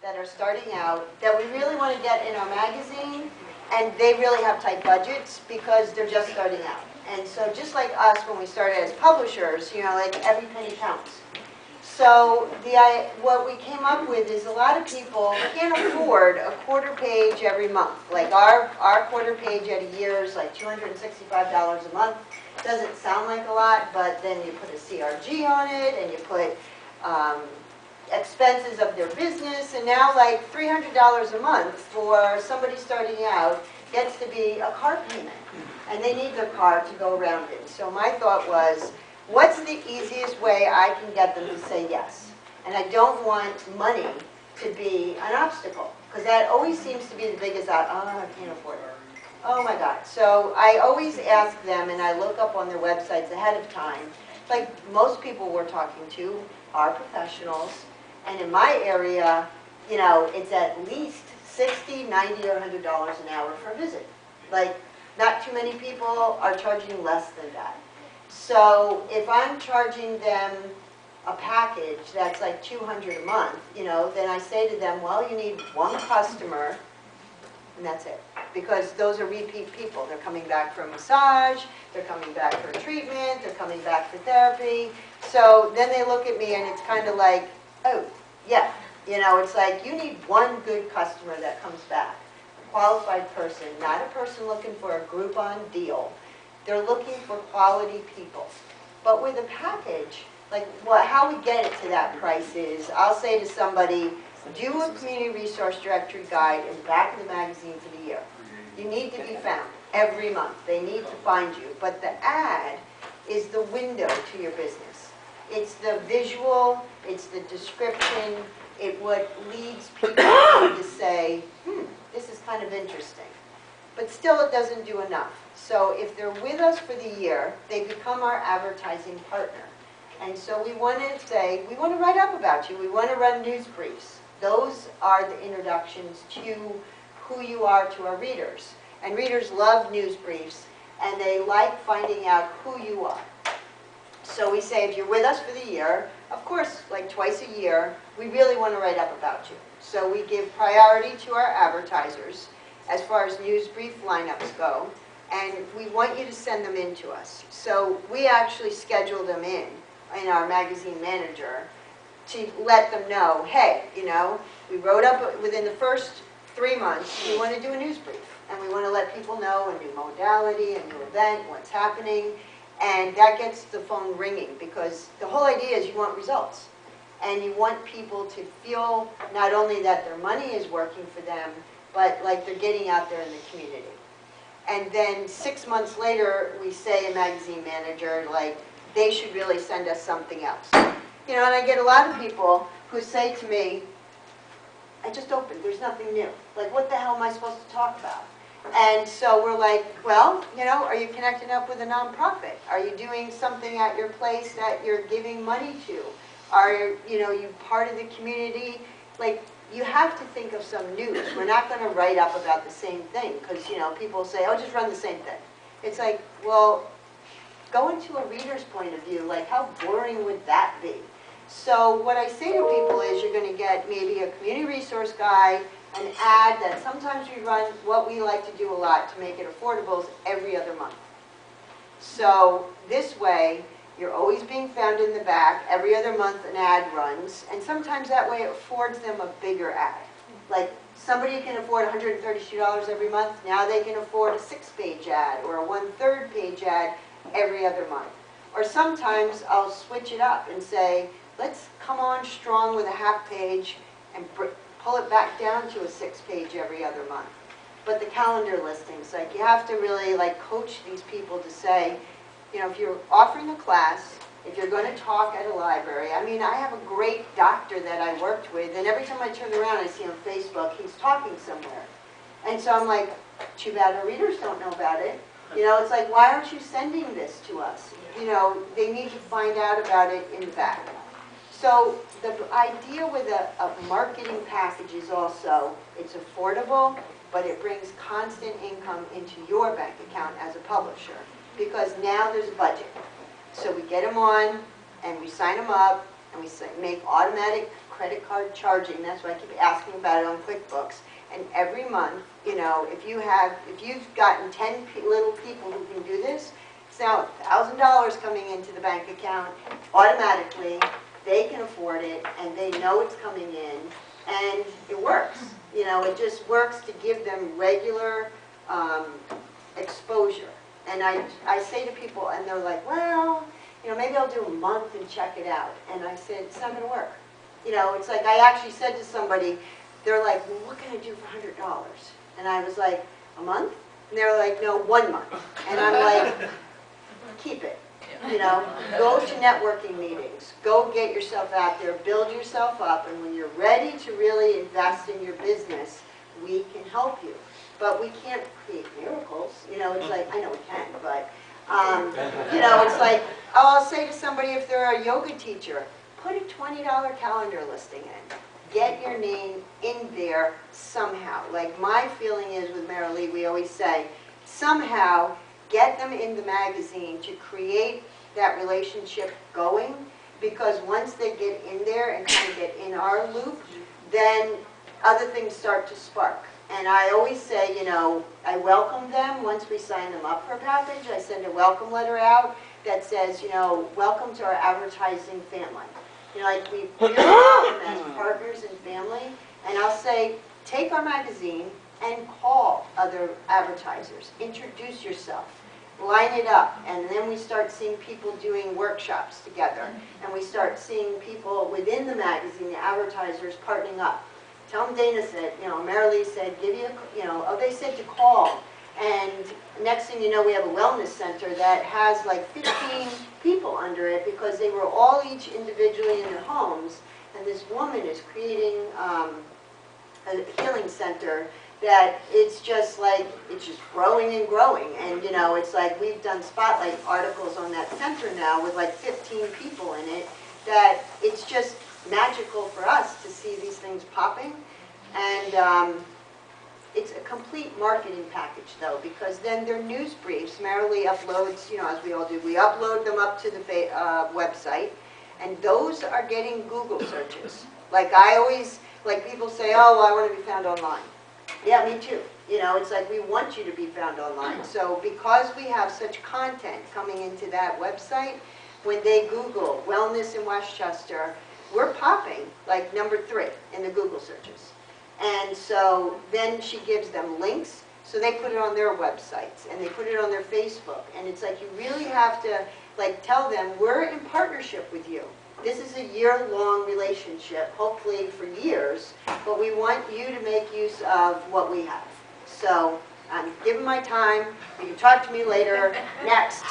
that are starting out that we really want to get in our magazine, and they really have tight budgets because they're just starting out. And so just like us when we started as publishers, you know, like every penny counts. So what we came up with is a lot of people can't afford a quarter page every month. Like our quarter page at a year is like $265 a month. Doesn't sound like a lot, but then you put a CRG on it, and you put expenses of their business, and now like $300 a month for somebody starting out gets to be a car payment, and they need their car to go around in. So my thought was, what's the easiest way I can get them to say yes? And I don't want money to be an obstacle, because that always seems to be the biggest, oh, I can't afford it. Oh my God. So I always ask them, and I look up on their websites ahead of time, like most people we're talking to are professionals, and in my area, you know, it's at least $60, $90, or $100 an hour for a visit. Like, not too many people are charging less than that. So if I'm charging them a package that's like $200 a month, you know, then I say to them, well, you need one customer, and that's it. Because those are repeat people. They're coming back for a massage, they're coming back for a treatment, they're coming back for therapy. So then they look at me and it's kind of like, oh, yeah. You know, it's like you need one good customer that comes back. A qualified person, not a person looking for a Groupon deal. They're looking for quality people. But with a package, like how we get it to that price is, I'll say to somebody, do a community resource directory guide in the back of the magazine for the year. You need to be found every month. They need to find you. But the ad is the window to your business. It's the visual, it's the description, it what leads people to say, this is kind of interesting. But still it doesn't do enough. So if they're with us for the year, they become our advertising partner. And so we want to say, we want to write up about you. We want to run news briefs. Those are the introductions to who you are to our readers. And readers love news briefs, and they like finding out who you are. So we say, if you're with us for the year, of course, like twice a year, we really want to write up about you. So we give priority to our advertisers as far as news brief lineups go, and we want you to send them in to us. So we actually schedule them in our magazine manager to let them know, hey, you know, we wrote up within the first 3 months, we want to do a news brief. And we want to let people know a new modality, a new event, what's happening. And that gets the phone ringing, because the whole idea is you want results. And you want people to feel not only that their money is working for them, but like they're getting out there in the community. And then 6 months later, we say a magazine manager, like, they should really send us something else. You know, and I get a lot of people who say to me, I just opened, there's nothing new. Like, what the hell am I supposed to talk about? And so we're like, well, you know, are you connecting up with a nonprofit? Are you doing something at your place that you're giving money to? Are you part of the community? Like, you have to think of some news. We're not going to write up about the same thing, because, you know, people say, oh, just run the same thing. It's like, well, go into a reader's point of view. Like, how boring would that be? So what I say to people is, you're going to get maybe a community resource guide, an ad that sometimes we run. What we like to do a lot to make it affordable is every other month. So this way, you're always being found in the back. Every other month an ad runs, and sometimes that way it affords them a bigger ad. Like, somebody can afford $132 every month. Now they can afford a 6-page ad or a 1/3 page ad every other month. Or sometimes I'll switch it up and say, let's come on strong with a 1/2 page and pull it back down to a 6-page every other month. But the calendar listings, like, you have to really like coach these people to say, you know, if you're offering a class, if you're going to talk at a library. I mean, I have a great doctor that I worked with, and every time I turn around, I see on Facebook, he's talking somewhere. And so I'm like, too bad our readers don't know about it. You know, it's like, why aren't you sending this to us? You know, they need to find out about it in the back. So the idea with a marketing package is also, it's affordable, but it brings constant income into your bank account as a publisher, because now there's a budget. So we get them on, and we sign them up, and we make automatic credit card charging. That's why I keep asking about it on QuickBooks. And every month, you know, if you've gotten 10 little people who can do this, it's now $1,000 coming into the bank account automatically. They can afford it, and they know it's coming in, and it works. You know, it just works to give them regular exposure. And I say to people, and they're like, well, you know, maybe I'll do a month and check it out. And I said, it's not going to work. You know, it's like I actually said to somebody, they're like, well, what can I do for $100? And I was like, a month? And they're like, no, 1 month. And I'm like, keep it. You know, go to networking meetings. Go get yourself out there. Build yourself up. And when you're ready to really invest in your business, we can help you. But we can't create miracles. You know, it's like, I know we can, but, you know, it's like, I'll say to somebody, if they're a yoga teacher, put a $20 calendar listing in. Get your name in there somehow. Like my feeling is with Marilee, we always say, somehow get them in the magazine to create that relationship going, because once they get in there and kind of get in our loop, then other things start to spark. And I always say, you know, I welcome them once we sign them up for a package. I send a welcome letter out that says, you know, welcome to our advertising family. You know, like we really welcome them as partners and family. And I'll say, take our magazine and call other advertisers. Introduce yourself. Line it up. And then we start seeing people doing workshops together. And we start seeing people within the magazine, the advertisers, partnering up. Tell them Dana said, you know, Marilee said, give you, you know, oh, they said to call. And next thing you know, we have a wellness center that has like 15 people under it because they were all each individually in their homes. And this woman is creating a healing center that it's just like, it's just growing and growing. And, you know, it's like we've done spotlight articles on that center now with like 15 people in it, that it's just magical for us to see these things popping. And it's a complete marketing package, though, because then they're news briefs. Marilee uploads, you know, as we all do, we upload them up to the website, and those are getting Google searches. Like I always, like people say, oh, well, I want to be found online. Yeah, me too. You know, it's like we want you to be found online. So because we have such content coming into that website, when they Google wellness in Westchester, we're popping like #3 in the Google searches. And so then she gives them links, so they put it on their websites, and they put it on their Facebook. And it's like you really have to like tell them, we're in partnership with you. This is a year-long relationship, hopefully for years, but we want you to make use of what we have. So I'm giving my time. You can talk to me later. Next.